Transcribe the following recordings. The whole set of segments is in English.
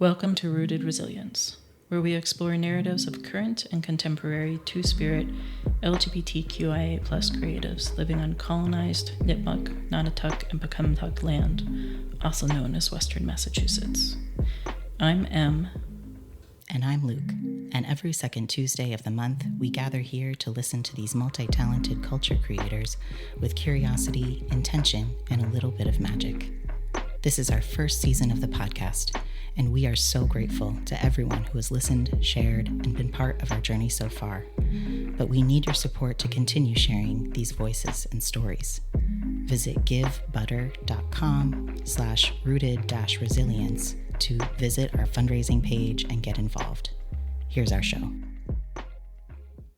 Welcome to Rooted Resilience, where we explore narratives of current and contemporary two-spirit LGBTQIA+ creatives living on colonized Nipmuc, Nonotuck, and Pecumtuck land, also known as Western Massachusetts. I'm Em. And I'm Luke. And every second Tuesday of the month, we gather here to listen to these multi-talented culture creators with curiosity, intention, and a little bit of magic. This is our first season of the podcast, and we are so grateful to everyone who has listened, shared, and been part of our journey so far. But we need your support to continue sharing these voices and stories. Visit givebutter.com/rooted-resilience to visit our fundraising page and get involved. Here's our show.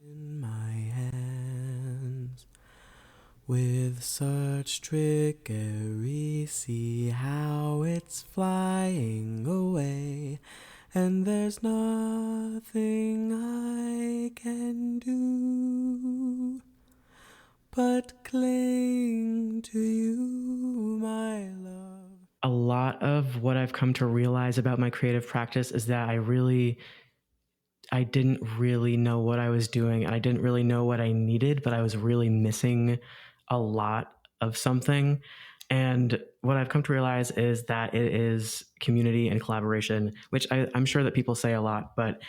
In my hands, with such trickery, see how it's flying away, and there's nothing I can do but cling to you, my love. A lot of what I've come to realize about my creative practice is that I didn't really know what I was doing, and I didn't really know what I needed, but I was really missing a lot of something. And what I've come to realize is that it is community and collaboration, which I'm sure that people say a lot, but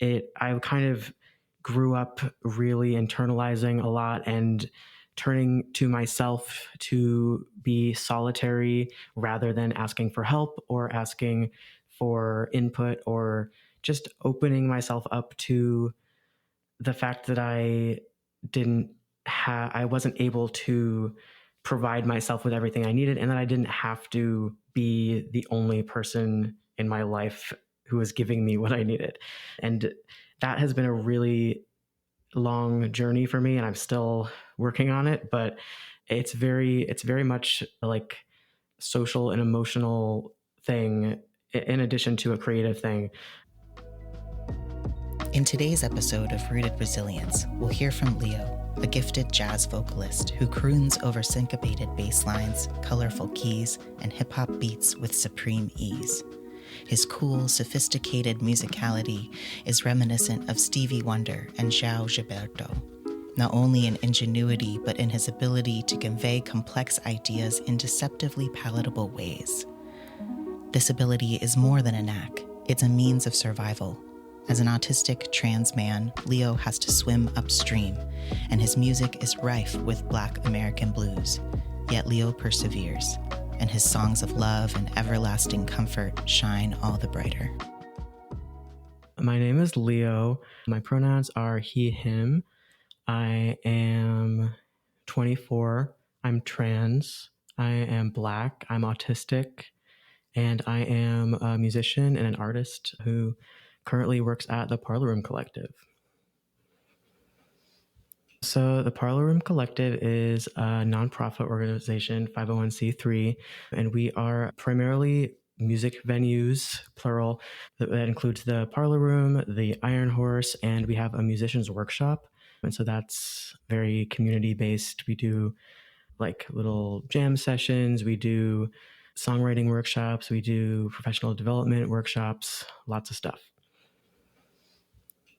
I kind of grew up really internalizing a lot and turning to myself to be solitary rather than asking for help or asking for input, or just opening myself up to the fact that I wasn't able to provide myself with everything I needed, and that I didn't have to be the only person in my life who was giving me what I needed. And that has been a really long journey for me, and I'm still working on it, but it's very much like social and emotional thing in addition to a creative thing. In today's episode of Rooted Resilience, we'll hear from Leo, a gifted jazz vocalist who croons over syncopated bass lines, colorful keys, and hip-hop beats with supreme ease. His cool, sophisticated musicality is reminiscent of Stevie Wonder and João Gilberto, not only in ingenuity, but in his ability to convey complex ideas in deceptively palatable ways. This ability is more than a knack. It's a means of survival. As an autistic trans man, Leo has to swim upstream, and his music is rife with Black American blues. Yet Leo perseveres, and his songs of love and everlasting comfort shine all the brighter. My name is Leo. My pronouns are he, him. I am 24. I'm trans. I am Black. I'm autistic. And I am a musician and an artist who currently works at the Parlor Room Collective. So the Parlor Room Collective is a nonprofit organization, 501c3, and we are primarily music venues, plural. That includes the Parlor Room, the Iron Horse, and we have a musician's workshop. And so that's very community-based. We do like little jam sessions, we do songwriting workshops, we do professional development workshops, lots of stuff.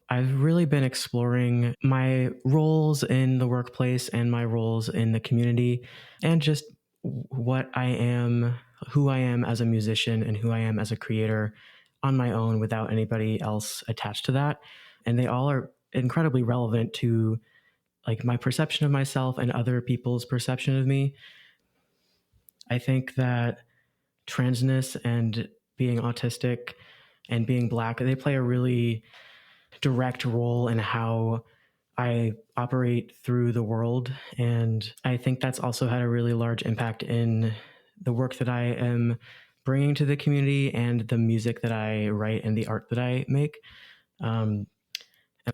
I've really been exploring my roles in the workplace and my roles in the community, and just what I am, who I am as a musician and who I am as a creator on my own without anybody else attached to that. And they all are incredibly relevant to like my perception of myself and other people's perception of me. I think that transness and being autistic and being Black, they play a really direct role in how I operate through the world. And I think that's also had a really large impact in the work that I am bringing to the community and the music that I write and the art that I make. When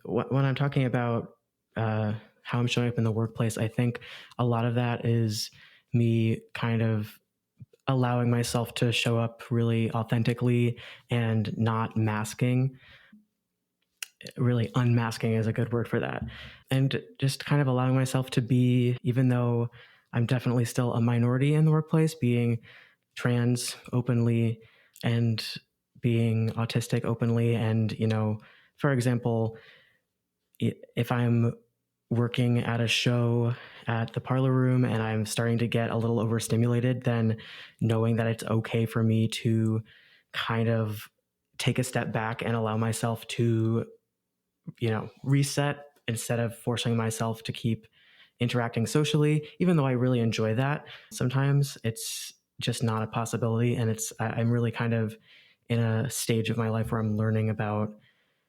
I'm talking about how I'm showing up in the workplace, I think a lot of that is me kind of allowing myself to show up really authentically and not masking. Really unmasking is a good word for that. And just kind of allowing myself to be, even though I'm definitely still a minority in the workplace, being trans openly and being autistic openly. And, for example, if I'm working at a show at the Parlor Room and I'm starting to get a little overstimulated, then knowing that it's okay for me to kind of take a step back and allow myself to, reset instead of forcing myself to keep interacting socially, even though I really enjoy that. Sometimes it's just not a possibility. And I'm really kind of in a stage of my life where I'm learning about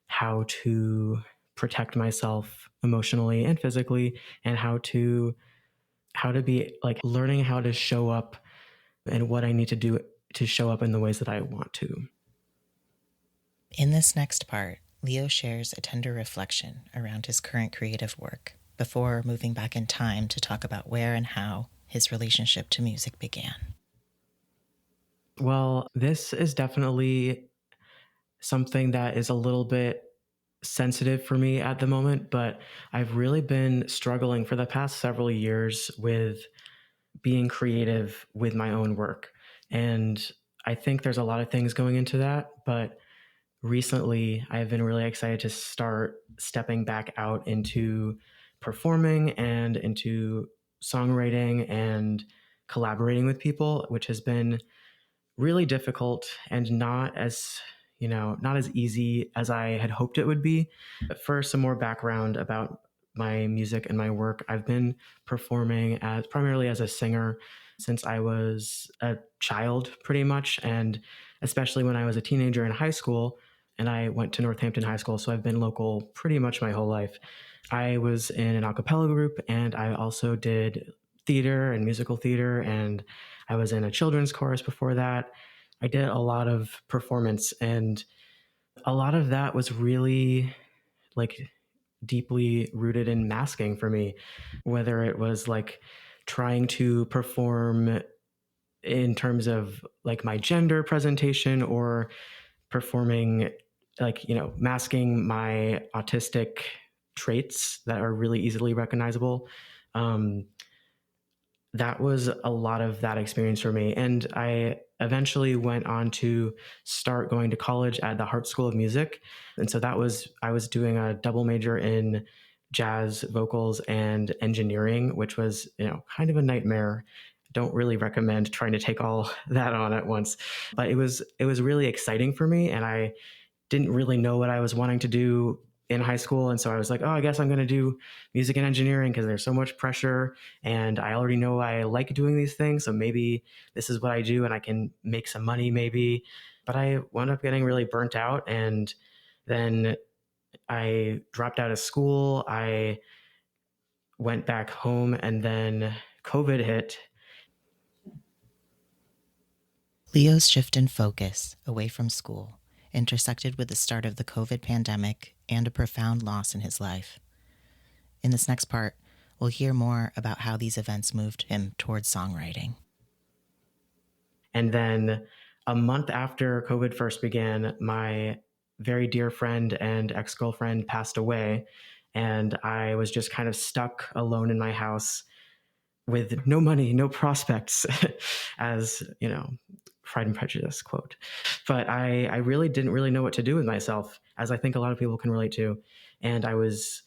how to protect myself emotionally and physically, and how to be like learning how to show up and what I need to do to show up in the ways that I want to. In this next part, Leo shares a tender reflection around his current creative work before moving back in time to talk about where and how his relationship to music began. Well, this is definitely something that is a little bit sensitive for me at the moment, but I've really been struggling for the past several years with being creative with my own work. And I think there's a lot of things going into that, but recently I've been really excited to start stepping back out into performing and into songwriting and collaborating with people, which has been really difficult and not as easy as I had hoped it would be. But for some more background about my music and my work, I've been performing primarily as a singer since I was a child, pretty much, and especially when I was a teenager in high school. And I went to Northampton High School, so I've been local pretty much my whole life. I was in an a cappella group, and I also did theater and musical theater, and I was in a children's chorus before that. I did a lot of performance, and a lot of that was really like deeply rooted in masking for me, whether it was like trying to perform in terms of like my gender presentation, or performing like, masking my autistic traits that are really easily recognizable. That was a lot of that experience for me. And I eventually went on to start going to college at the Hart School of Music. And so I was doing a double major in jazz vocals and engineering, which was, kind of a nightmare. Don't really recommend trying to take all that on at once, but it was really exciting for me. And I didn't really know what I was wanting to do in high school. And so I was like, oh, I guess I'm going to do music and engineering because there's so much pressure and I already know I like doing these things. So maybe this is what I do and I can make some money maybe. But I wound up getting really burnt out. And then I dropped out of school. I went back home, and then COVID hit. Leo's shift in focus away from school intersected with the start of the COVID pandemic and a profound loss in his life. In this next part, we'll hear more about how these events moved him towards songwriting. And then a month after COVID first began, my very dear friend and ex-girlfriend passed away, and I was just kind of stuck alone in my house with no money, no prospects, as, Pride and Prejudice quote. But I really didn't really know what to do with myself, as I think a lot of people can relate to. And I was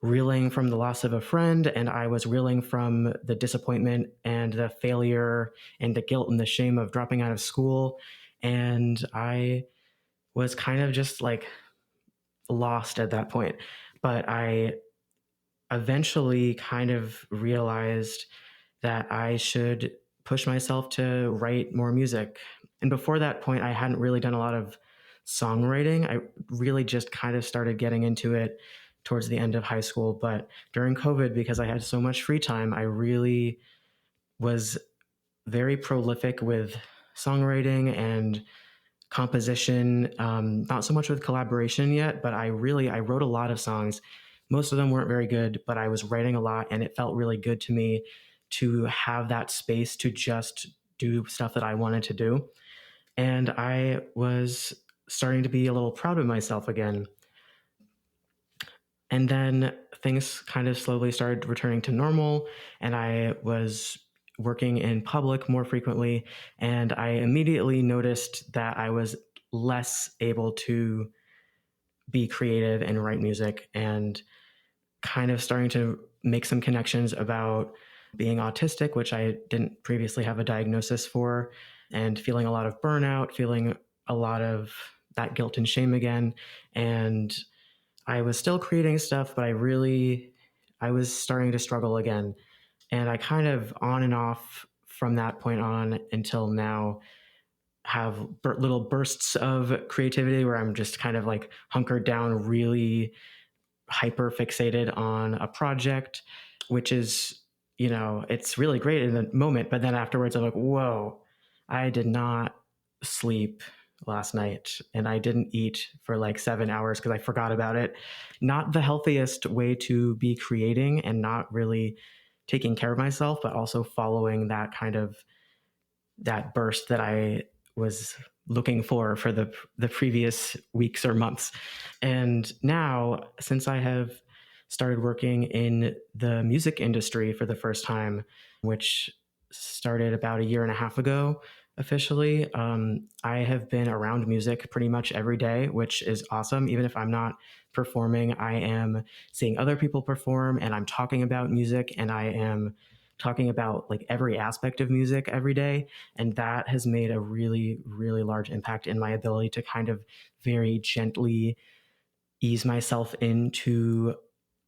reeling from the loss of a friend, and I was reeling from the disappointment and the failure and the guilt and the shame of dropping out of school. And I was kind of just like lost at that point. But I eventually kind of realized that I should push myself to write more music. And before that point, I hadn't really done a lot of songwriting. I really just kind of started getting into it towards the end of high school. But during COVID, because I had so much free time, I really was very prolific with songwriting and composition, not so much with collaboration yet, but I wrote a lot of songs. Most of them weren't very good, but I was writing a lot, and it felt really good to me to have that space to just do stuff that I wanted to do. And I was starting to be a little proud of myself again. And then things kind of slowly started returning to normal, and I was working in public more frequently. And I immediately noticed that I was less able to be creative and write music, and kind of starting to make some connections about being autistic, which I didn't previously have a diagnosis for, and feeling a lot of burnout, feeling a lot of that guilt and shame again. And I was still creating stuff, but I was starting to struggle again. And I kind of on and off from that point on until now have little bursts of creativity where I'm just kind of like hunkered down, really hyper fixated on a project, which is, it's really great in the moment. But then afterwards, I'm like, whoa, I did not sleep last night and I didn't eat for like 7 hours because I forgot about it. Not the healthiest way to be creating, and not really taking care of myself, but also following that burst that I was looking for the previous weeks or months. And now, since I have started working in the music industry for the first time, which started about a year and a half ago officially, I have been around music pretty much every day, which is awesome. Even if I'm not performing, I am seeing other people perform, and I'm talking about music, and I am talking about like every aspect of music every day. And that has made a really, really large impact in my ability to kind of very gently ease myself into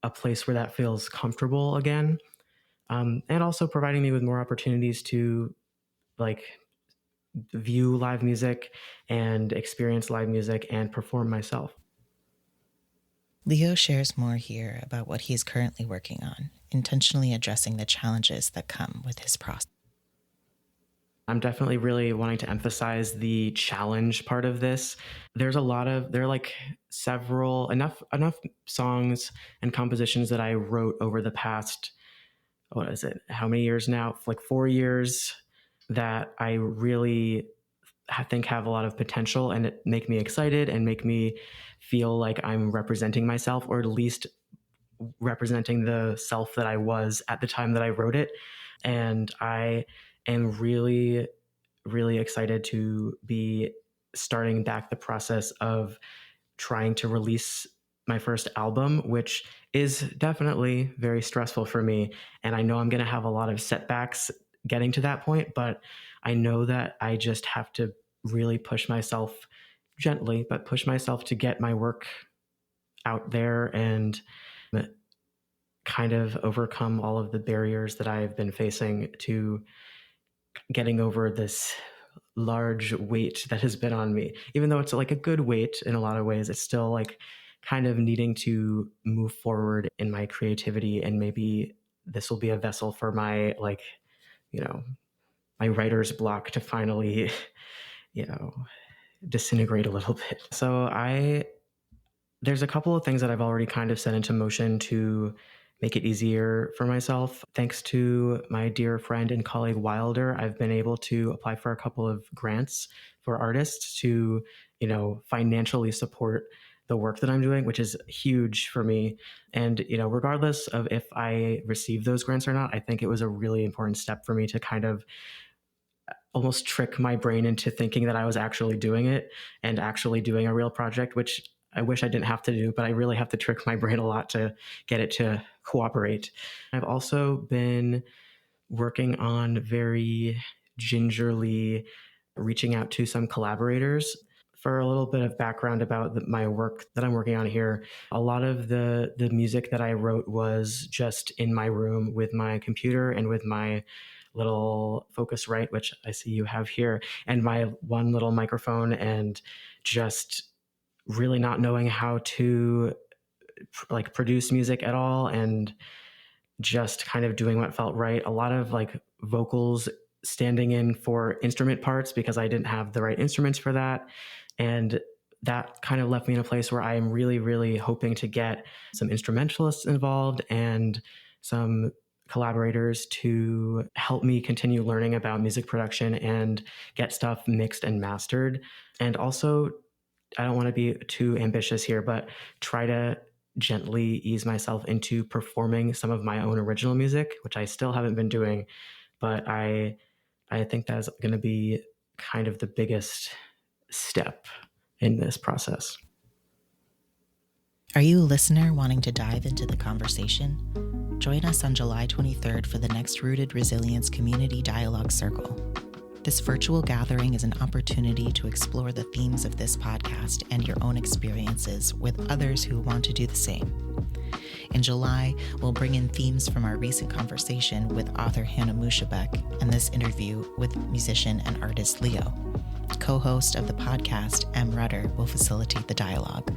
a place where that feels comfortable again. And also providing me with more opportunities to like view live music and experience live music and perform myself. Leo shares more here about what he's currently working on, intentionally addressing the challenges that come with his process. I'm definitely really wanting to emphasize the challenge part of this. There are like enough songs and compositions that I wrote over the past, what is it? How many years now? Like 4 years, that I really think have a lot of potential and make me excited and make me feel like I'm representing myself, or at least representing the self that I was at the time that I wrote it. And I am really, really excited to be starting back the process of trying to release my first album, which is definitely very stressful for me. And I know I'm going to have a lot of setbacks getting to that point, but I know that I just have to really push myself gently, but push myself to get my work out there and kind of overcome all of the barriers that I've been facing to getting over this large weight that has been on me. Even though it's like a good weight in a lot of ways, it's still like kind of needing to move forward in my creativity. And maybe this will be a vessel for my my writer's block to finally, disintegrate a little bit. So there's a couple of things that I've already kind of set into motion to make it easier for myself. Thanks to my dear friend and colleague Wilder, I've been able to apply for a couple of grants for artists to, financially support the work that I'm doing, which is huge for me. And, regardless of if I receive those grants or not, I think it was a really important step for me to kind of almost trick my brain into thinking that I was actually doing it and actually doing a real project, which I wish I didn't have to do, but I really have to trick my brain a lot to get it to cooperate. I've also been working on very gingerly reaching out to some collaborators. For a little bit of background about my work that I'm working on here, a lot of the music that I wrote was just in my room with my computer and with my little Focusrite, which I see you have here, and my one little microphone, and just really not knowing how to like produce music at all, and just kind of doing what felt right. A lot of like vocals standing in for instrument parts because I didn't have the right instruments for that. And that kind of left me in a place where I am really, really hoping to get some instrumentalists involved and some collaborators to help me continue learning about music production and get stuff mixed and mastered. And also, I don't want to be too ambitious here, but try to gently ease myself into performing some of my own original music, which I still haven't been doing. But I think that's going to be kind of the biggest step in this process. Are you a listener wanting to dive into the conversation? Join us on July 23rd for the next Rooted Resilience Community Dialogue Circle. This virtual gathering is an opportunity to explore the themes of this podcast and your own experiences with others who want to do the same. In July, we'll bring in themes from our recent conversation with author Hannah Mushabek and this interview with musician and artist Leo. Co-host of the podcast, M. Rudder, will facilitate the dialogue.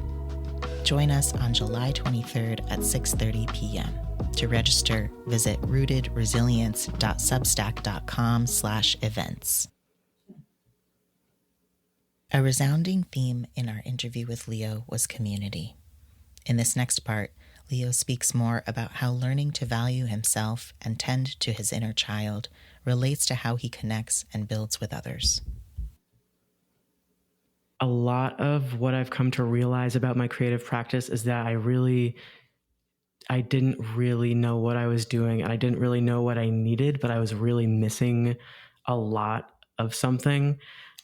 Join us on July 23rd at 6:30 p.m. To register, visit rootedresilience.substack.com/events. A resounding theme in our interview with Leo was community. In this next part, Leo speaks more about how learning to value himself and tend to his inner child relates to how he connects and builds with others. A lot of what I've come to realize about my creative practice is that I didn't really know what I was doing, and I didn't really know what I needed, but I was really missing a lot of something.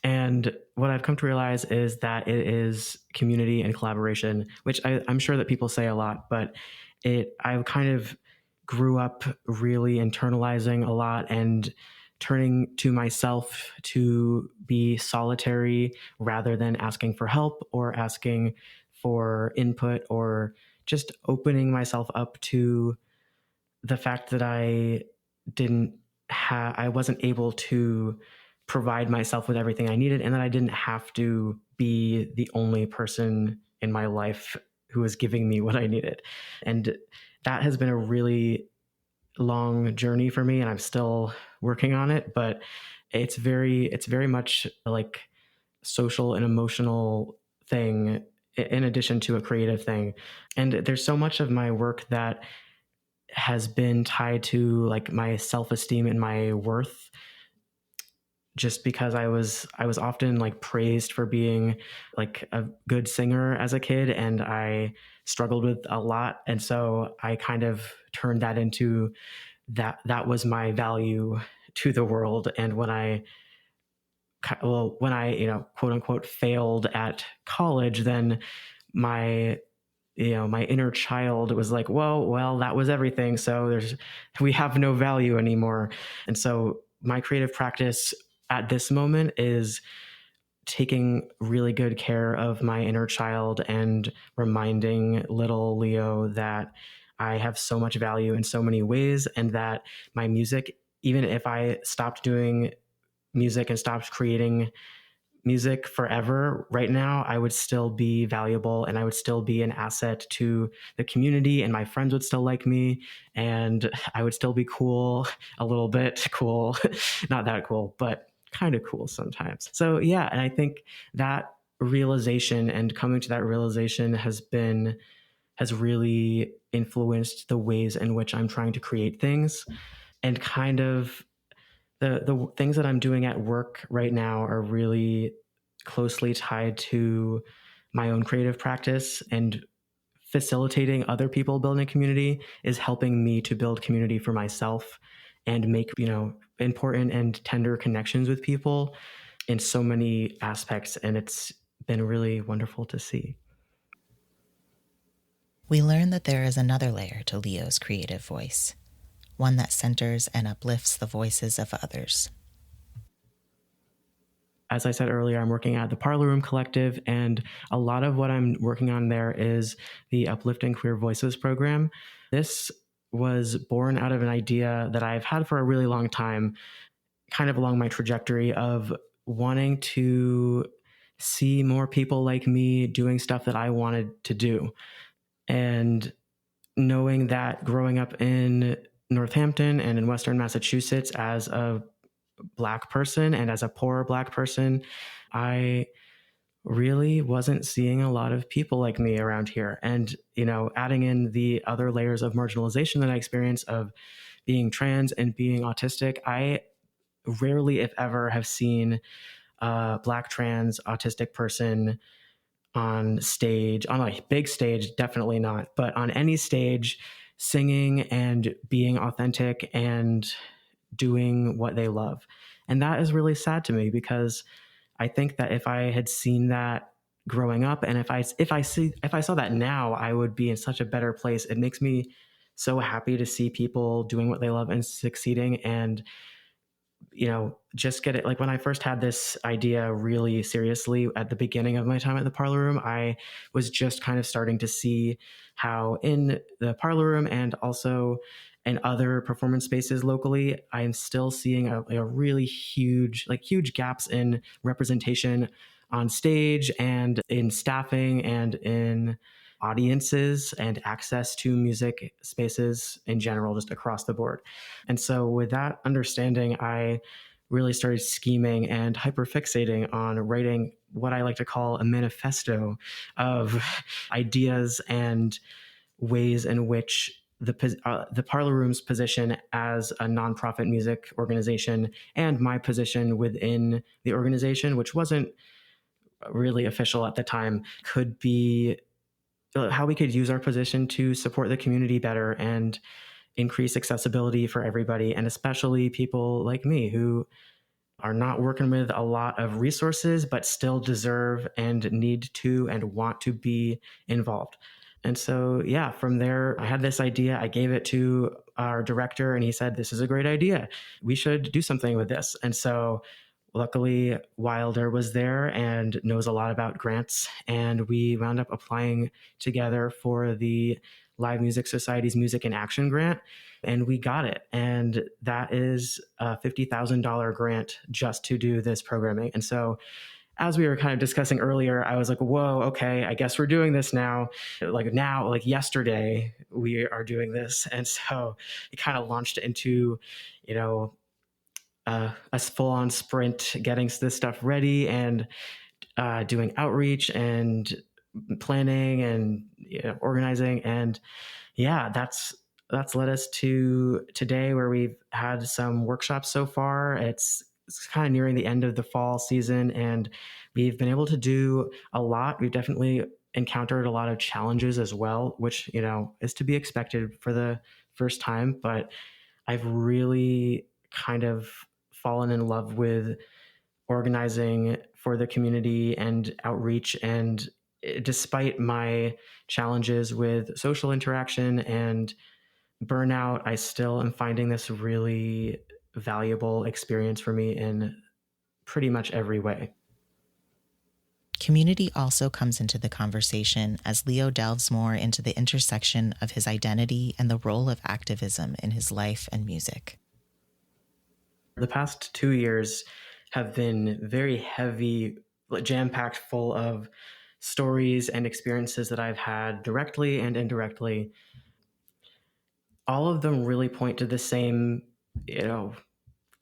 And what I've come to realize is that it is community and collaboration, which I'm sure that people say a lot, but I kind of grew up really internalizing a lot and turning to myself to be solitary rather than asking for help or asking for input, or just opening myself up to the fact that I wasn't able to provide myself with everything I needed, and that I didn't have to be the only person in my life who was giving me what I needed. And that has been a really long journey for me, and I'm still working on it, but it's very much like social and emotional thing in addition to a creative thing. And there's so much of my work that has been tied to like my self-esteem and my worth, just because I was often like praised for being like a good singer as a kid, and I struggled with a lot. And so I kind of turned that into that was my value to the world. And when I quote unquote failed at college, then my inner child was like, well, that was everything. So we have no value anymore. And so my creative practice at this moment is taking really good care of my inner child and reminding little Leo that I have so much value in so many ways, and that my music, even if I stopped doing music and stopped creating music forever right now, I would still be valuable, and I would still be an asset to the community, and my friends would still like me, and I would still be cool, a little bit cool, not that cool, but kind of cool sometimes. So yeah, and I think that realization and coming to that realization has really influenced the ways in which I'm trying to create things. And kind of the things that I'm doing at work right now are really closely tied to my own creative practice, and facilitating other people building community is helping me to build community for myself and make, important and tender connections with people in so many aspects. And it's been really wonderful to see. We learn that there is another layer to Leo's creative voice, one that centers and uplifts the voices of others. As I said earlier, I'm working at the Parlor Room Collective, and a lot of what I'm working on there is the Uplifting Queer Voices program. This was born out of an idea that I've had for a really long time, kind of along my trajectory of wanting to see more people like me doing stuff that I wanted to do. And knowing that growing up in Northampton and in Western Massachusetts as a Black person and as a poor Black person, I really wasn't seeing a lot of people like me around here. And, adding in the other layers of marginalization that I experience of being trans and being autistic, I rarely, if ever, have seen a Black trans autistic person on stage, on a big stage, definitely not, but on any stage, singing and being authentic and doing what they love. And that is really sad to me, because I think that if I had seen that growing up. And if I saw that now, I would be in such a better place. It makes me so happy to see people doing what they love and succeeding. And just get it. Like when I first had this idea really seriously at the beginning of my time at the Parlor Room, I was just kind of starting to see how in the Parlor Room and also in other performance spaces locally, I'm still seeing a really huge gaps in representation on stage and in staffing and in audiences and access to music spaces in general, just across the board. And so with that understanding, I really started scheming and hyperfixating on writing what I like to call a manifesto of ideas and ways in which the Parlor Room's position as a nonprofit music organization and my position within the organization, which wasn't really official at the time, could be how we could use our position to support the community better and increase accessibility for everybody, and especially people like me who are not working with a lot of resources, but still deserve and need to and want to be involved. And so, yeah, from there, I had this idea. I gave it to our director and he said, "This is a great idea. We should do something with this." And so luckily, Wilder was there and knows a lot about grants, and we wound up applying together for the Live Music Society's Music in Action grant, and we got it. And that is a $50,000 grant just to do this programming. And so as we were kind of discussing earlier, I was like, whoa, okay, I guess we're doing this now. Like yesterday, we are doing this. And so it kind of launched into, a full-on sprint, getting this stuff ready and doing outreach and planning and organizing. And yeah, that's led us to today, where we've had some workshops so far. It's kind of nearing the end of the fall season, and we've been able to do a lot. We've definitely encountered a lot of challenges as well, which is to be expected for the first time. But I've really kind of fallen in love with organizing for the community and outreach. And despite my challenges with social interaction and burnout, I still am finding this really valuable experience for me in pretty much every way. Community also comes into the conversation as Leo delves more into the intersection of his identity and the role of activism in his life and music. The past 2 years have been very heavy, jam-packed full of stories and experiences that I've had directly and indirectly. All of them really point to the same,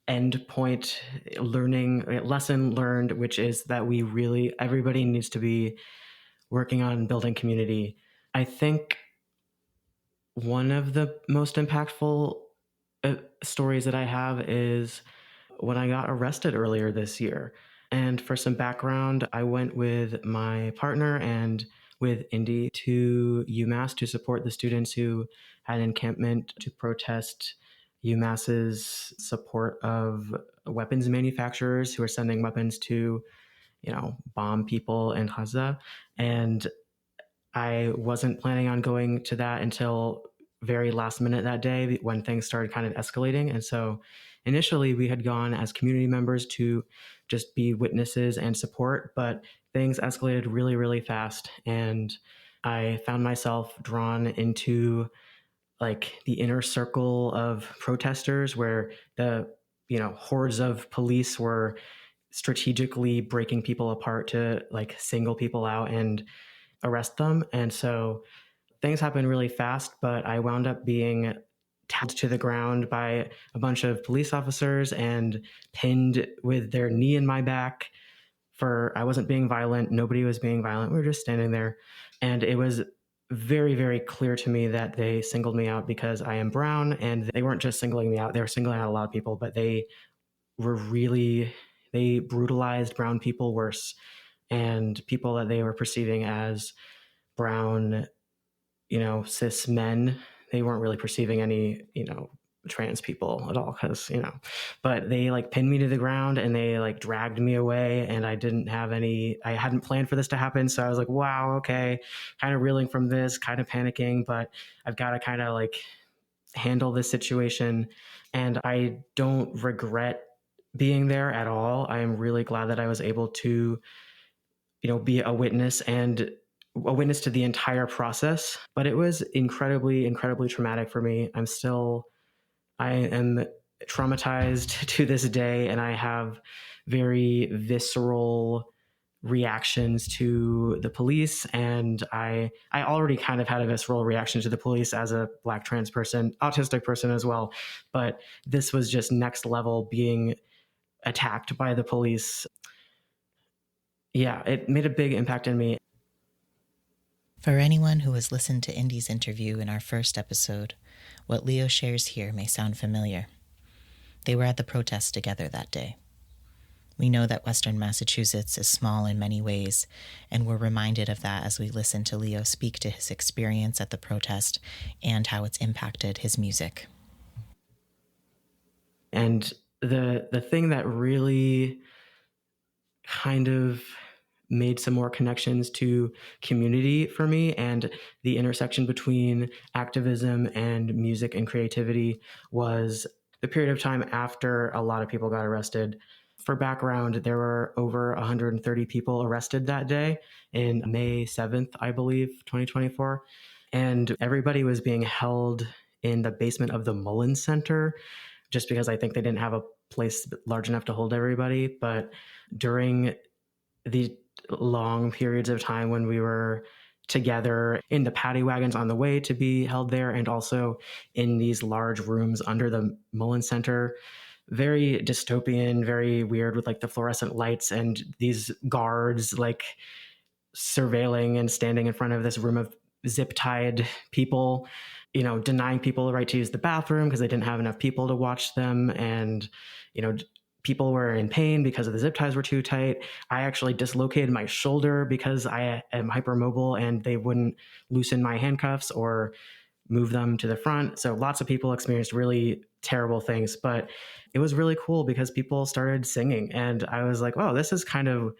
end point, lesson learned, which is that everybody needs to be working on building community. I think one of the most impactful stories that I have is when I got arrested earlier this year. And for some background, I went with my partner and with Indy to UMass to support the students who had an encampment to protest UMass's support of weapons manufacturers who are sending weapons to, bomb people in Gaza. And I wasn't planning on going to that until very last minute that day when things started kind of escalating. And so initially we had gone as community members to just be witnesses and support, but things escalated really, really fast. And I found myself drawn into the inner circle of protesters where the, hordes of police were strategically breaking people apart to single people out and arrest them. And so things happened really fast, but I wound up being tapped to the ground by a bunch of police officers and pinned with their knee in my back. I wasn't being violent. Nobody was being violent. We were just standing there. And it was very, very clear to me that they singled me out because I am brown, and they weren't just singling me out. They were singling out a lot of people, but they brutalized brown people worse, and people that they were perceiving as brown, cis men. They weren't really perceiving any, trans people at all, because but they like pinned me to the ground and they like dragged me away, and I hadn't planned for this to happen. So I was like, wow, okay, kind of reeling from this, kind of panicking, but I've got to kind of like handle this situation. And I don't regret being there at all. I am really glad that I was able to be a witness to the entire process. But it was incredibly, incredibly traumatic for me. I am traumatized to this day, and I have very visceral reactions to the police. And I already kind of had a visceral reaction to the police as a Black trans person, autistic person as well. But this was just next level, being attacked by the police. Yeah, it made a big impact on me. For anyone who has listened to Indy's interview in our first episode, what Leo shares here may sound familiar. They were at the protest together that day. We know that Western Massachusetts is small in many ways, and we're reminded of that as we listen to Leo speak to his experience at the protest and how it's impacted his music. And the thing that really kind of made some more connections to community for me, and the intersection between activism and music and creativity, was the period of time after a lot of people got arrested. For background, there were over 130 people arrested that day in May 7th, I believe, 2024. And everybody was being held in the basement of the Mullins Center, just because I think they didn't have a place large enough to hold everybody. But during the long periods of time when we were together in the paddy wagons on the way to be held there, and also in these large rooms under the Mullins Center, very dystopian, very weird, with like the fluorescent lights and these guards like surveilling and standing in front of this room of zip-tied people, denying people the right to use the bathroom because they didn't have enough people to watch them. And, people were in pain because the zip ties were too tight. I actually dislocated my shoulder because I am hypermobile and they wouldn't loosen my handcuffs or move them to the front. So lots of people experienced really terrible things, but it was really cool because people started singing, and I was like, oh, this is kind of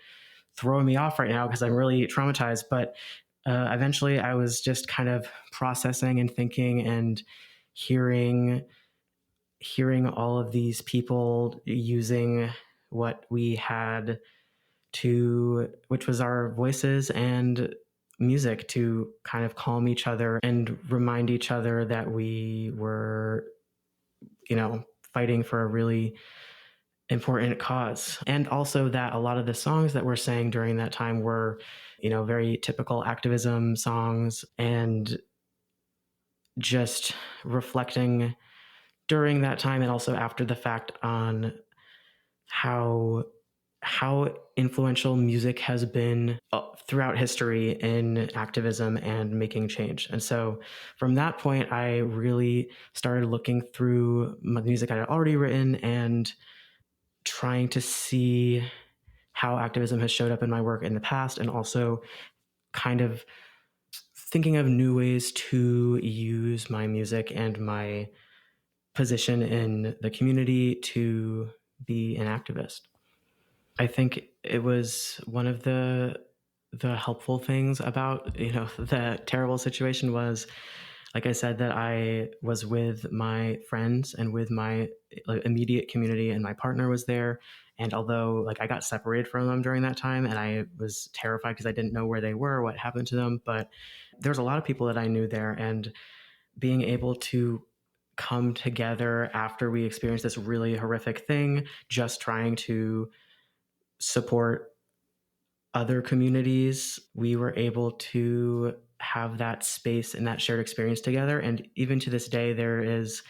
throwing me off right now because I'm really traumatized. But eventually I was just kind of processing and thinking and hearing all of these people using what we had which was our voices and music, to kind of calm each other and remind each other that we were, fighting for a really important cause. And also that a lot of the songs that were sang during that time were, very typical activism songs, and just reflecting during that time and also after the fact on how influential music has been throughout history in activism and making change. And so from that point, I really started looking through my music I had already written and trying to see how activism has showed up in my work in the past, and also kind of thinking of new ways to use my music and my position in the community to be an activist. I think it was one of the helpful things about, the terrible situation was, like I said, that I was with my friends and with my immediate community, and my partner was there. And although I got separated from them during that time, and I was terrified because I didn't know where they were, what happened to them, but there's a lot of people that I knew there, and being able to come together after we experienced this really horrific thing, just trying to support other communities, we were able to have that space and that shared experience together. And even to this day, there is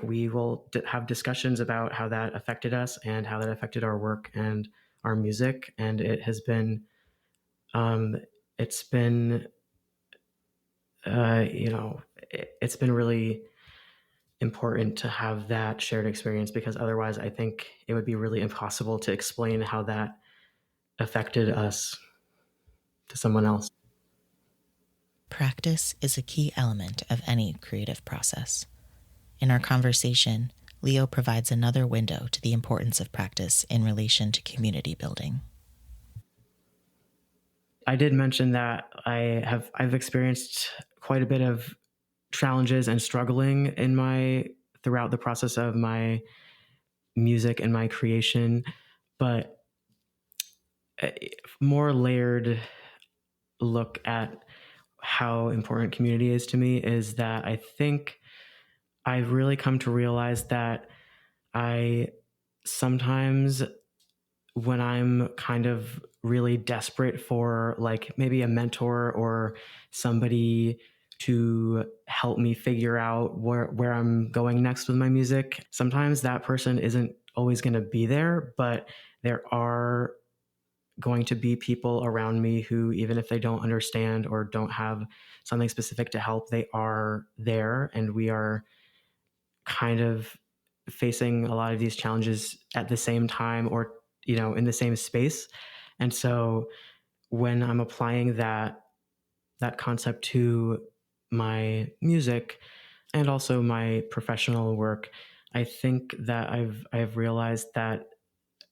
we will have discussions about how that affected us and how that affected our work and our music. And it has been, it's been really important to have that shared experience, because otherwise I think it would be really impossible to explain how that affected us to someone else. Practice is a key element of any creative process. In our conversation, Leo provides another window to the importance of practice in relation to community building. I did mention that I've experienced quite a bit of challenges and struggling throughout the process of my music and my creation, but a more layered look at how important community is to me is that I think I've really come to realize that I sometimes, when I'm kind of really desperate for like maybe a mentor or somebody to help me figure out where I'm going next with my music, sometimes that person isn't always going to be there, but there are going to be people around me who, even if they don't understand or don't have something specific to help, they are there, and we are kind of facing a lot of these challenges at the same time, or in the same space. And so when I'm applying that concept to my music and also my professional work, I think that I've realized that,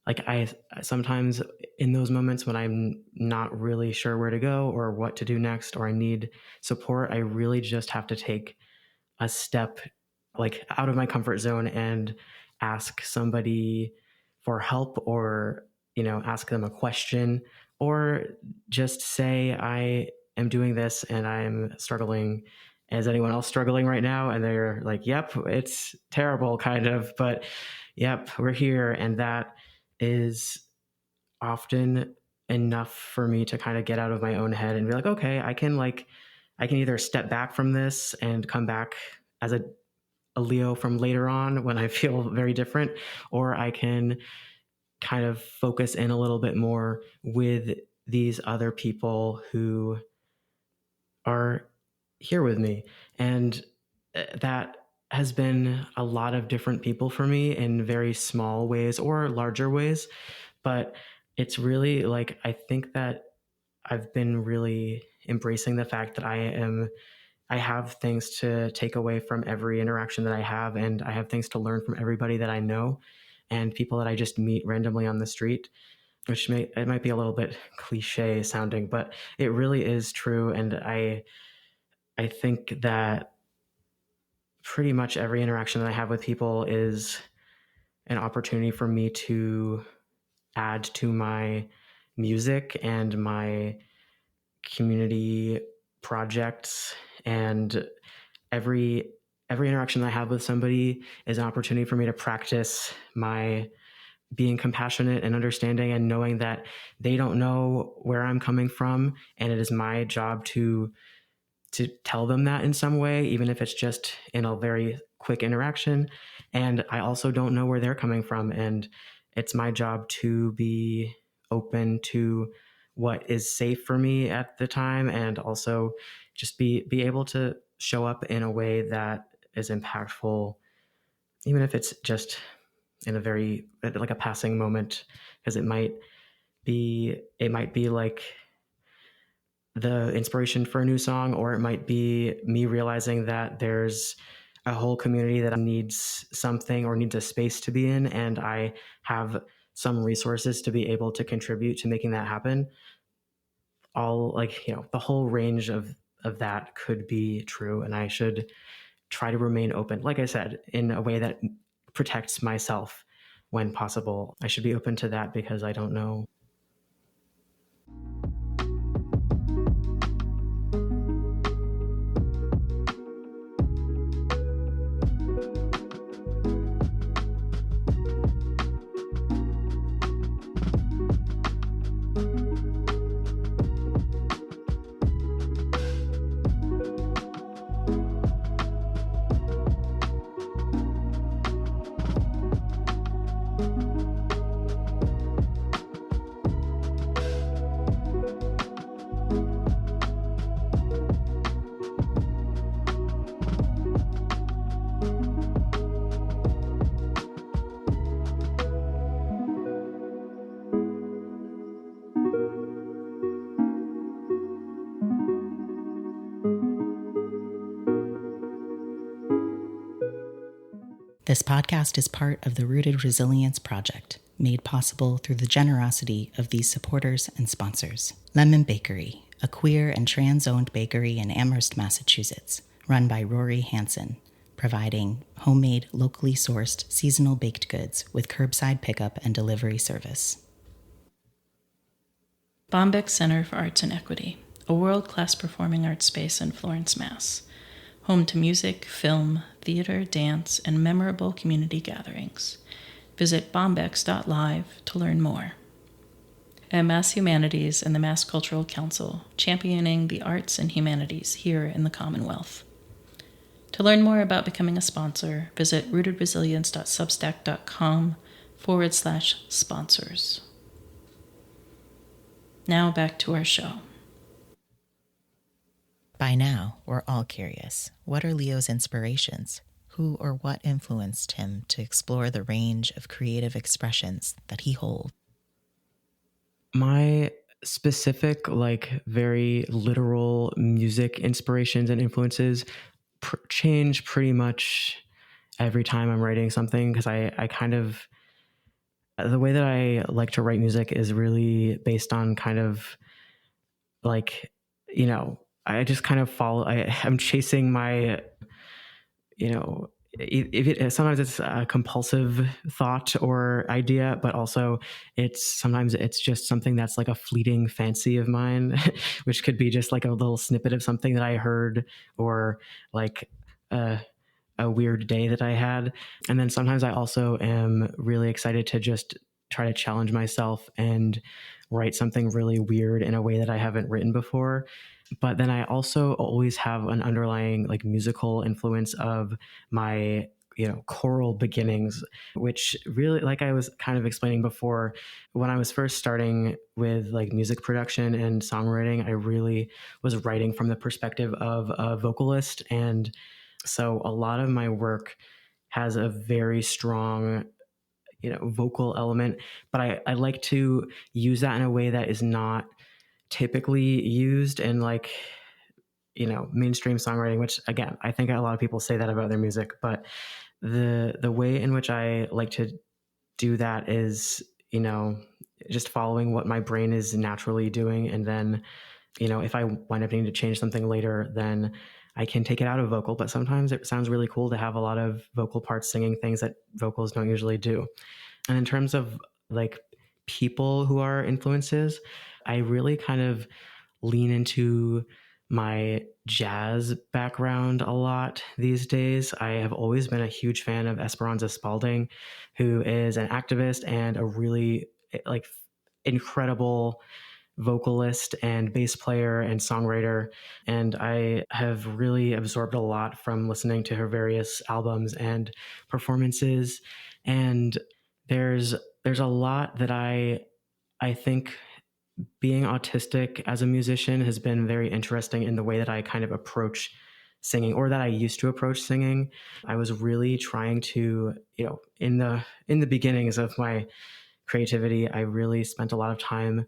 like, I sometimes in those moments when I'm not really sure where to go or what to do next, or I need support, I really just have to take a step like out of my comfort zone and ask somebody for help, or ask them a question, or just say, I am doing this and I'm struggling. Is anyone else struggling right now? And they're like, yep, it's terrible, kind of, but yep, we're here. And that is often enough for me to kind of get out of my own head and be like, okay, I can either step back from this and come back as a Leo from later on when I feel very different, or I can kind of focus in a little bit more with these other people who are here with me. And that has been a lot of different people for me in very small ways or larger ways. But it's really like, I think that I've been really embracing the fact that I have things to take away from every interaction that I have, and I have things to learn from everybody that I know and people that I just meet randomly on the street, which it might be a little bit cliche sounding, but it really is true. And I think that pretty much every interaction that I have with people is an opportunity for me to add to my music and my community projects. And every interaction that I have with somebody is an opportunity for me to practice my being compassionate and understanding, and knowing that they don't know where I'm coming from, and it is my job to tell them that in some way, even if it's just in a very quick interaction. And I also don't know where they're coming from, and it's my job to be open to what is safe for me at the time, and also just be able to show up in a way that is impactful, even if it's just in a very, like, a passing moment, because it might be like the inspiration for a new song, or it might be me realizing that there's a whole community that needs something or needs a space to be in, and I have some resources to be able to contribute to making that happen. All, like, the whole range of that could be true, and I should try to remain open, like I said, in a way that protects myself when possible. I should be open to that, because I don't know. This podcast is part of the Rooted Resilience Project, made possible through the generosity of these supporters and sponsors. Lemon Bakery, a queer and trans-owned bakery in Amherst, Massachusetts, run by Rory Hansen, providing homemade, locally sourced, seasonal baked goods with curbside pickup and delivery service. Bombyx Center for Arts and Equity, a world-class performing arts space in Florence, Mass. Home to music, film, theater, dance, and memorable community gatherings. Visit bombyx.live to learn more. At Mass Humanities and the Mass Cultural Council, championing the arts and humanities here in the Commonwealth. To learn more about becoming a sponsor, visit rootedresilience.substack.com/sponsors. Now back to our show. By now, we're all curious. What are Leo's inspirations? Who or what influenced him to explore the range of creative expressions that he holds? My specific, very literal music inspirations and influences change pretty much every time I'm writing something, because I kind of, the way that I like to write music is really based on I just kind of follow, I'm chasing my, sometimes it's a compulsive thought or idea, but also sometimes it's just something that's like a fleeting fancy of mine, which could be just like a little snippet of something that I heard, or like a weird day that I had. And then sometimes I also am really excited to just try to challenge myself and write something really weird in a way that I haven't written before. But then I also always have an underlying musical influence of my, choral beginnings, which really, like I was kind of explaining before, when I was first starting with music production and songwriting, I really was writing from the perspective of a vocalist. And so a lot of my work has a very strong vocal element, but I like to use that in a way that is not typically used in mainstream songwriting, which again, I think a lot of people say that about their music, but the way in which I like to do that is, just following what my brain is naturally doing. And then, if I wind up needing to change something later, then I can take it out of vocal, but sometimes it sounds really cool to have a lot of vocal parts singing things that vocals don't usually do. And in terms of people who are influences, I really kind of lean into my jazz background a lot these days. I have always been a huge fan of Esperanza Spalding, who is an activist and a really incredible vocalist and bass player and songwriter. And I have really absorbed a lot from listening to her various albums and performances. And there's a lot that I think being autistic as a musician has been very interesting in the way that I kind of approach singing, or that I used to approach singing. I was really trying to, in the beginnings of my creativity, I really spent a lot of time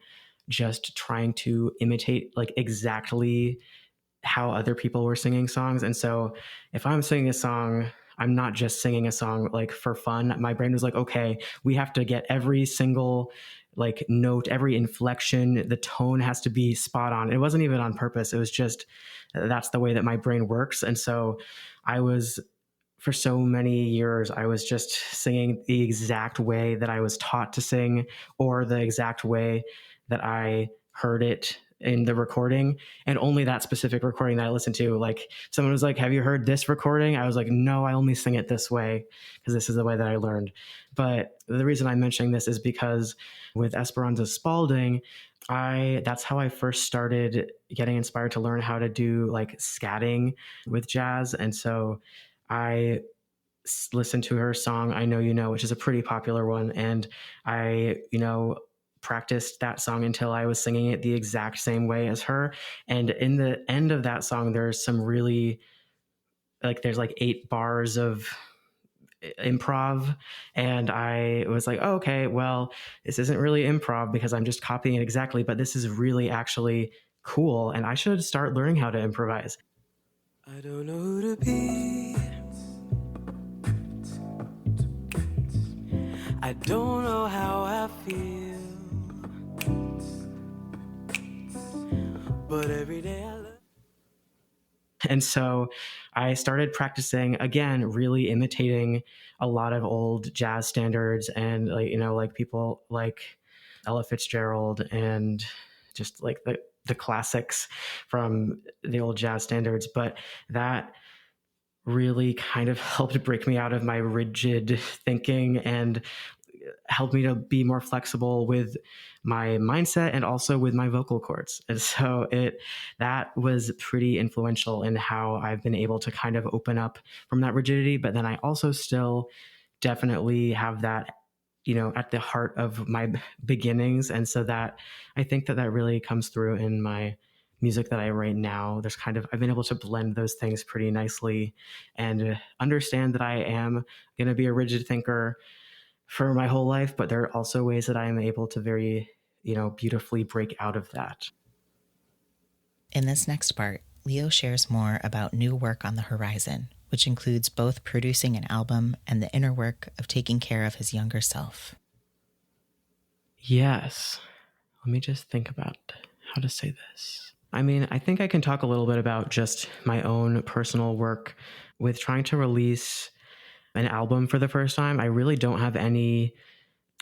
just trying to imitate exactly how other people were singing songs. And so if I'm singing a song, I'm not just singing a song for fun. My brain was like, okay, we have to get every single note, every inflection, the tone has to be spot on. It wasn't even on purpose. It was just, that's the way that my brain works. And so for so many years, I was just singing the exact way that I was taught to sing, or the exact way that I heard it in the recording, and only that specific recording that I listened to. Someone was like, have you heard this recording? I was like, no, I only sing it this way because this is the way that I learned. But the reason I'm mentioning this is because with Esperanza Spalding, that's how I first started getting inspired to learn how to do scatting with jazz. And so I listened to her song, I Know You Know, which is a pretty popular one. And I, practiced that song until I was singing it the exact same way as her. And in the end of that song, there's some really there's 8 bars of improv. And I was like, oh, okay, well, this isn't really improv because I'm just copying it exactly, but this is really actually cool. And I should start learning how to improvise. I don't know who to be. I don't know how I feel, but every day I love. And so I started practicing again, really imitating a lot of old jazz standards and like people like Ella Fitzgerald and just like the classics from the old jazz standards. But that really kind of helped break me out of my rigid thinking and helped me to be more flexible with my mindset and also with my vocal cords. And so that was pretty influential in how I've been able to kind of open up from that rigidity. But then I also still definitely have that, at the heart of my beginnings. And so that I think that really comes through in my music that I write now. I've been able to blend those things pretty nicely and understand that I am going to be a rigid thinker for my whole life, but there are also ways that I am able to very, beautifully break out of that. In this next part, Leo shares more about new work on the horizon, which includes both producing an album and the inner work of taking care of his younger self. Yes. Let me just think about how to say this. I mean, I think I can talk a little bit about just my own personal work with trying to release an album for the first time. I really don't have any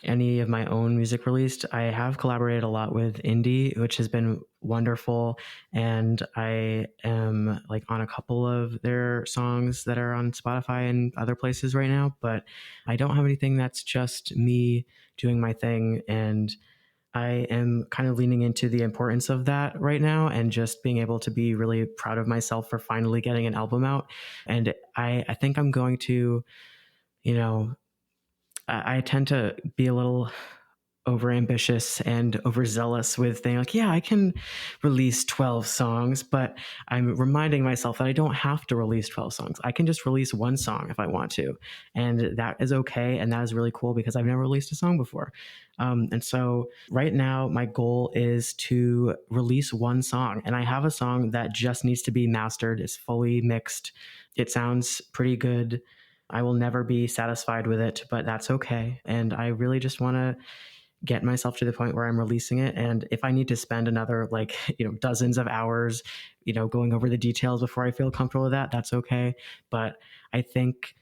of my own music released. I have collaborated a lot with indie, which has been wonderful, and I am like on a couple of their songs that are on Spotify and other places right now, but I don't have anything that's just me doing my thing, and I am kind of leaning into the importance of that right now and just being able to be really proud of myself for finally getting an album out. And I think I'm going to, I tend to be a little overambitious and overzealous with things like, yeah, I can release 12 songs, but I'm reminding myself that I don't have to release 12 songs. I can just release one song if I want to. And that is okay. And that is really cool because I've never released a song before. And so right now, my goal is to release one song. And I have a song that just needs to be mastered. It's fully mixed. It sounds pretty good. I will never be satisfied with it, but that's okay. And I really just want to get myself to the point where I'm releasing it. And if I need to spend another dozens of hours, going over the details before I feel comfortable with that, that's okay. But I think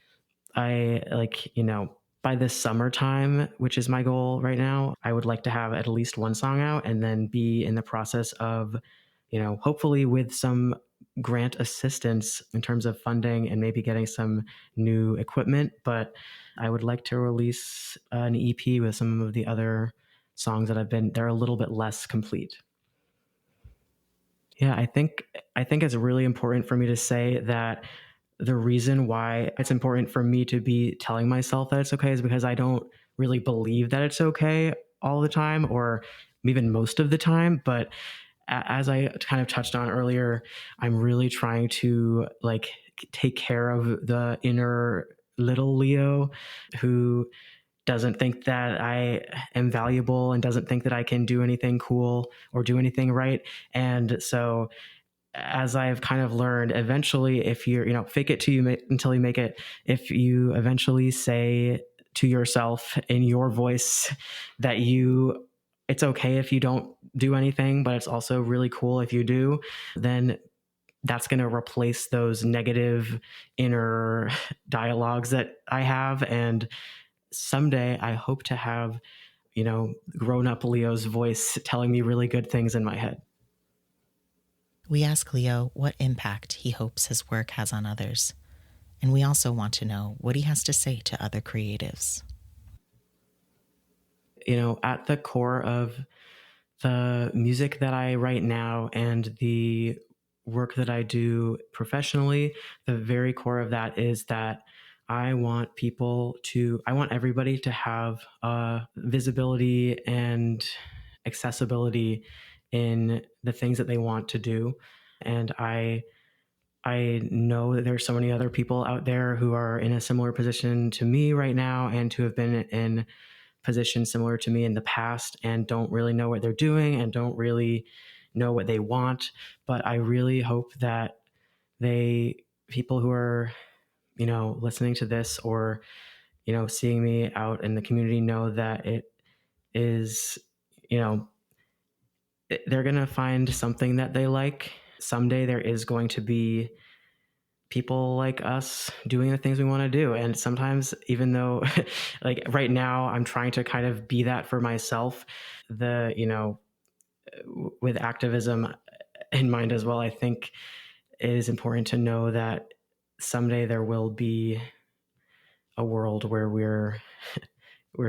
by this summertime, which is my goal right now, I would like to have at least one song out and then be in the process of, hopefully with some grant assistance in terms of funding and maybe getting some new equipment. But I would like to release an EP with some of the other songs they're a little bit less complete. Yeah, I think it's really important for me to say that the reason why it's important for me to be telling myself that it's okay is because I don't really believe that it's okay all the time or even most of the time. But as I kind of touched on earlier, I'm really trying to take care of the inner little Leo who doesn't think that I am valuable and doesn't think that I can do anything cool or do anything right. And so as I've kind of learned, eventually, if you're, fake it until you make it, if you eventually say to yourself in your voice that it's okay if you don't do anything, but it's also really cool if you do, then that's going to replace those negative inner dialogues that I have. And someday I hope to have, grown-up Leo's voice telling me really good things in my head. We ask Leo what impact he hopes his work has on others. And we also want to know what he has to say to other creatives. At the core of the music that I write now and the work that I do professionally, the very core of that is that I want everybody to have visibility and accessibility in the things that they want to do. And I know that there's so many other people out there who are in a similar position to me right now and who have been in positions similar to me in the past and don't really know what they're doing and don't really know what they want. But I really hope that people who are, listening to this or seeing me out in the community know that it is, they're going to find something that they like. Someday there is going to be people like us doing the things we want to do. And sometimes, even though like right now, I'm trying to kind of be that for myself, with activism in mind as well, I think it is important to know that someday there will be a world where we're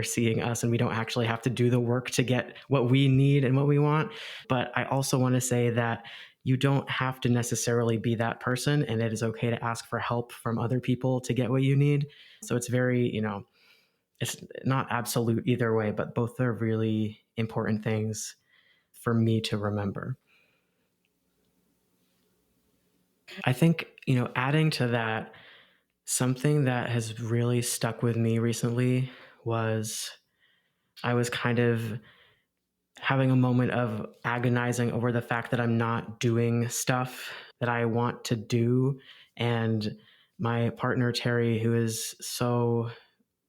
seeing us and we don't actually have to do the work to get what we need and what we want. But I also want to say that you don't have to necessarily be that person, and it is okay to ask for help from other people to get what you need. So it's very, it's not absolute either way, but both are really important things for me to remember. I think, adding to that, something that has really stuck with me recently was I was kind of having a moment of agonizing over the fact that I'm not doing stuff that I want to do. And my partner, Terry, who is so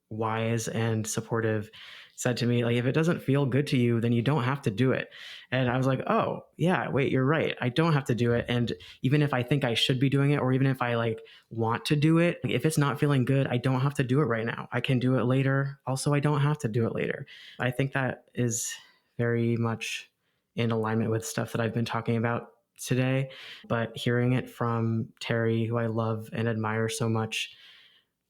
wise and supportive, said to me, like, if it doesn't feel good to you, then you don't have to do it. And I was like, oh yeah, wait, you're right, I don't have to do it. And even if I think I should be doing it, or even if I like want to do it, if it's not feeling good, I don't have to do it right now. I can do it later. Also, I don't have to do it later. I think that is very much in alignment with stuff that I've been talking about today. But hearing it from Terry, who I love and admire so much,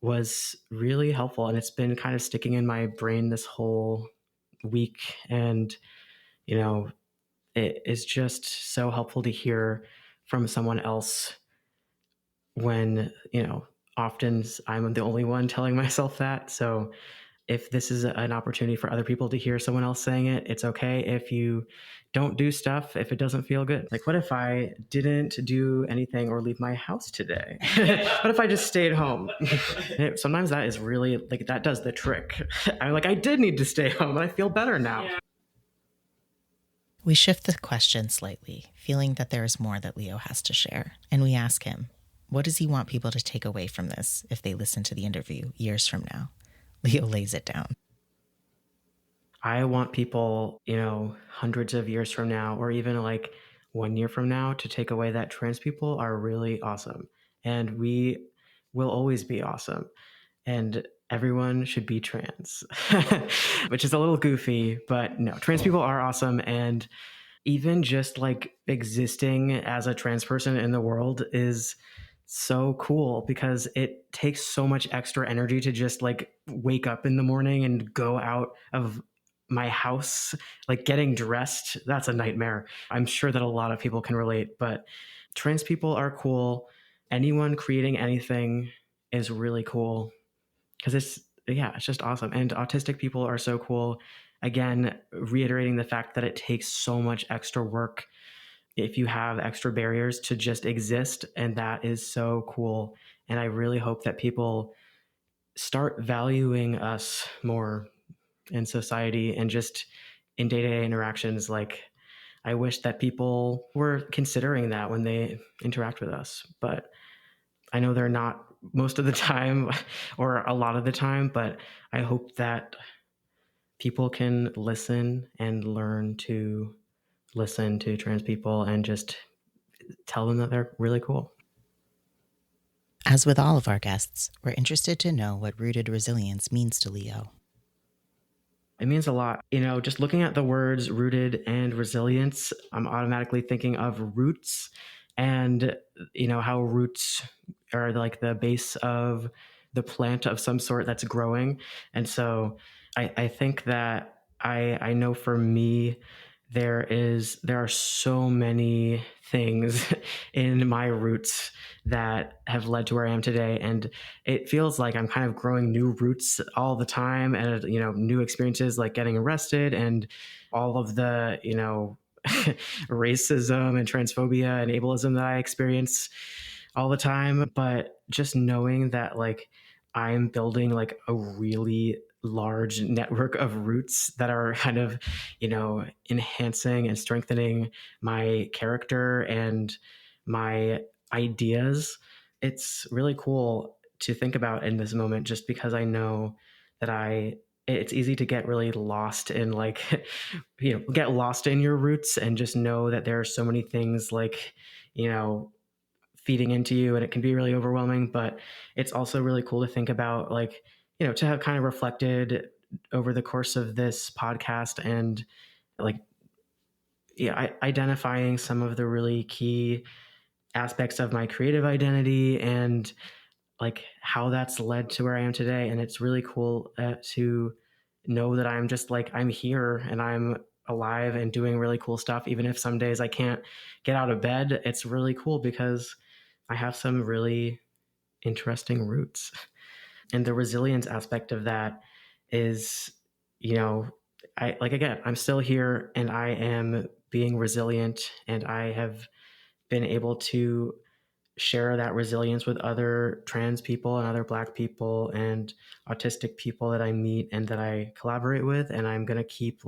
was really helpful, and it's been kind of sticking in my brain this whole week. And it is just so helpful to hear from someone else when often I'm the only one telling myself that. So if this is an opportunity for other people to hear someone else saying it, it's okay if you don't do stuff if it doesn't feel good. Like, what if I didn't do anything or leave my house today? What if I just stayed home? Sometimes that is really, like, that does the trick. I did need to stay home, and I feel better now. We shift the question slightly, feeling that there is more that Leo has to share. And we ask him, what does he want people to take away from this if they listen to the interview years from now? Leo lays it down. I want people, hundreds of years from now, or even like 1 year from now, to take away that trans people are really awesome. And we will always be awesome. And everyone should be trans, which is a little goofy, but no, trans people are awesome. And even just like existing as a trans person in the world is so cool, because it takes so much extra energy to just like wake up in the morning and go out of my house. Like, getting dressed, that's a nightmare. I'm sure that a lot of people can relate, but trans people are cool. Anyone creating anything is really cool, because it's just awesome. And autistic people are so cool. Again, reiterating the fact that it takes so much extra work if you have extra barriers to just exist, and that is so cool. And I really hope that people start valuing us more in society and just in day-to-day interactions. Like, I wish that people were considering that when they interact with us, but I know they're not most of the time or a lot of the time, but I hope that people can listen and learn to listen to trans people and just tell them that they're really cool. As with all of our guests, we're interested to know what rooted resilience means to Leo. It means a lot. Just looking at the words rooted and resilience, I'm automatically thinking of roots, and how roots are like the base of the plant of some sort that's growing. And so I think that I know for me, there are so many things in my roots that have led to where I am today. And it feels like I'm kind of growing new roots all the time, and, new experiences like getting arrested and all of the, racism and transphobia and ableism that I experience all the time. But just knowing that like I'm building like a really large network of roots that are kind of, enhancing and strengthening my character and my ideas. It's really cool to think about in this moment, just because I know that it's easy to get really lost in like, get lost in your roots and just know that there are so many things like, feeding into you, and it can be really overwhelming. But it's also really cool to think about, like, to have kind of reflected over the course of this podcast and like, identifying some of the really key aspects of my creative identity and like how that's led to where I am today. And it's really cool to know that I'm just like, I'm here and I'm alive and doing really cool stuff. Even if some days I can't get out of bed, it's really cool because I have some really interesting roots. And the resilience aspect of that is, I'm still here and I am being resilient, and I have been able to share that resilience with other trans people and other Black people and autistic people that I meet and that I collaborate with. And I'm going to keep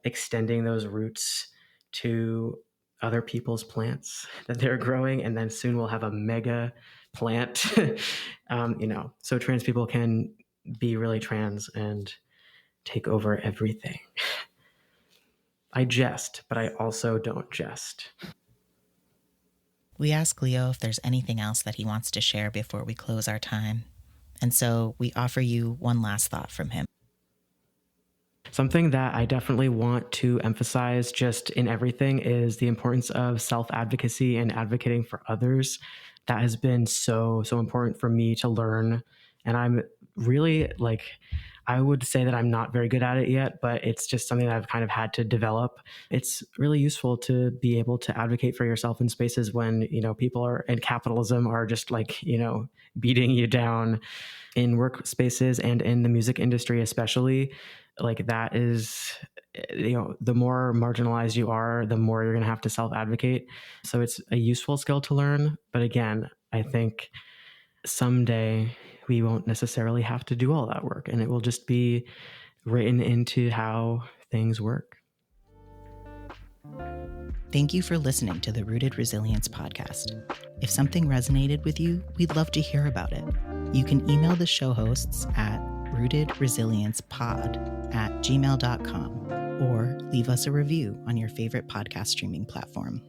extending those roots to other people's plants that they're growing. And then soon we'll have a mega plant, so trans people can be really trans and take over everything. I jest, but I also don't jest. We ask Leo if there's anything else that he wants to share before we close our time. And so we offer you one last thought from him. Something that I definitely want to emphasize just in everything is the importance of self-advocacy and advocating for others. That has been so important for me to learn. And I'm really I would say that I'm not very good at it yet, but it's just something that I've kind of had to develop. It's really useful to be able to advocate for yourself in spaces when, people are in capitalism are just beating you down in workspaces and in the music industry, especially. That is, the more marginalized you are, the more you're going to have to self-advocate. So it's a useful skill to learn. But again, I think someday we won't necessarily have to do all that work, and it will just be written into how things work. Thank you for listening to the Rooted Resilience podcast. If something resonated with you, we'd love to hear about it. You can email the show hosts at rootedresiliencepod@gmail.com or leave us a review on your favorite podcast streaming platform.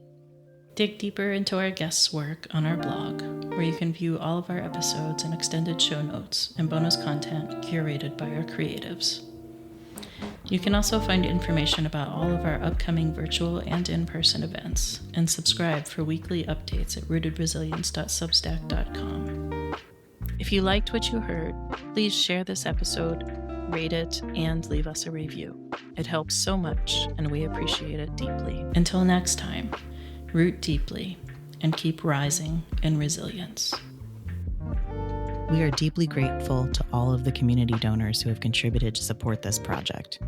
Dig deeper into our guests' work on our blog, where you can view all of our episodes and extended show notes and bonus content curated by our creatives. You can also find information about all of our upcoming virtual and in-person events, and subscribe for weekly updates at rootedresilience.substack.com. If you liked what you heard, please share this episode, rate it, and leave us a review. It helps so much, and we appreciate it deeply. Until next time, root deeply and keep rising in resilience. We are deeply grateful to all of the community donors who have contributed to support this project.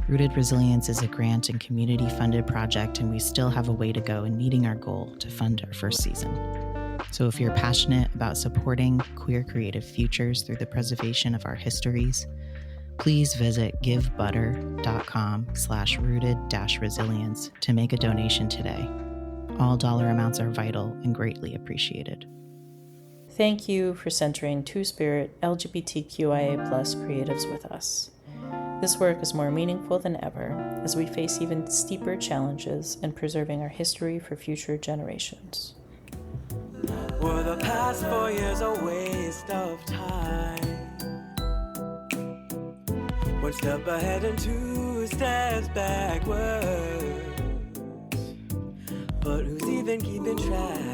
Rooted Resilience is a grant and community-funded project, and we still have a way to go in meeting our goal to fund our first season. So if you're passionate about supporting queer creative futures through the preservation of our histories, please visit givebutter.com/rooted-resilience to make a donation today. All dollar amounts are vital and greatly appreciated. Thank you for centering Two-Spirit LGBTQIA+ creatives with us. This work is more meaningful than ever as we face even steeper challenges in preserving our history for future generations. Were the past 4 years a waste of time? One step ahead and 2 steps backwards. But who's even keeping track?